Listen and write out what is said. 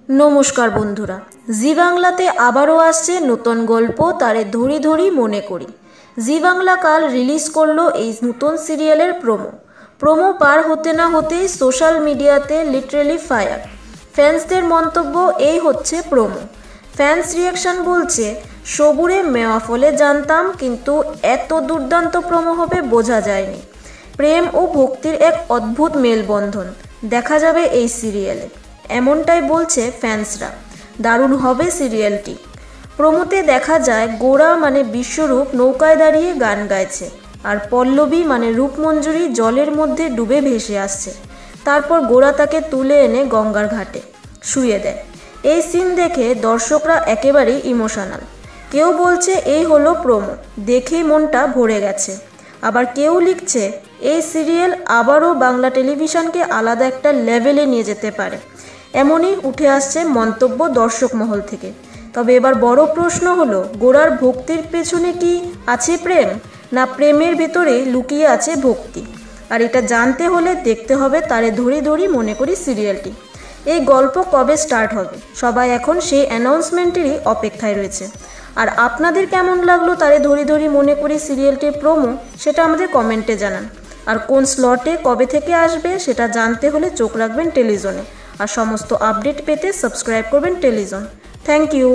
নমস্কার বন্ধুরা, জি বাংলাতে আবারও আসছে নতুন গল্প তারে ধরি ধরি মনে করি। জি বাংলা কাল রিলিজ করলো এই নতুন সিরিয়ালের প্রোমো পার হতে না হতেই সোশ্যাল মিডিয়াতে লিটারেলি ফায়ার। ফ্যান্সদের মন্তব্য এই হচ্ছে প্রোমো। ফ্যান্স রিয়াকশন বলছে, সবুরে মেওয়া ফলে জানতাম, কিন্তু এত দুর্দান্ত প্রোমো হবে বোঝা যায়নি। প্রেম ও ভক্তির এক অদ্ভুত মেলবন্ধন দেখা যাবে এই সিরিয়ালে, এমনটাই বলছে ফ্যান্সরা। দারুণ হবে সিরিয়ালটি। প্রোমোতে দেখা যায় গোরা মানে বিশ্বরূপ নৌকায় দাঁড়িয়ে গান গাইছে, আর পল্লবী মানে রূপমঞ্জুরি জলের মধ্যে ডুবে ভেসে আসছে। তারপর গোরা তাকে তুলে এনে গঙ্গার ঘাটে শুইয়ে দেয়। এই সিন দেখে দর্শকরা একেবারেই ইমোশনাল। কেউ বলছে এই হলো প্রোমো, দেখেই মনটা ভরে গেছে। আবার কেউ লিখছে এই সিরিয়াল আবারও বাংলা টেলিভিশনকে আলাদা একটা লেভেলে নিয়ে যেতে পারে। এমনই উঠে আসছে মন্তব্য দর্শক মহল থেকে। তবে এবার বড় প্রশ্ন হলো, গোরার ভক্তির পেছনে কি আছে প্রেম, না প্রেমের ভেতরে লুকিয়ে আছে ভক্তি? আর এটা জানতে হলে দেখতে হবে তারে ধরি ধরি মনে করি সিরিয়ালটি। এই গল্প কবে স্টার্ট হবে, সবাই এখন সেই অ্যানাউন্সমেন্টেরই অপেক্ষায় রয়েছে। আর আপনাদের কেমন লাগলো তারে ধরি ধরি মনে করি সিরিয়ালটির প্রোমো, সেটা আমাদের কমেন্টে জানান। আর কোন স্লটে কবে থেকে আসবে সেটা জানতে হলে চোখ রাখবেন টেলিজনে। আর সমস্ত আপডেট পেতে সাবস্ক্রাইব করবেন টেলিজন। Thank you.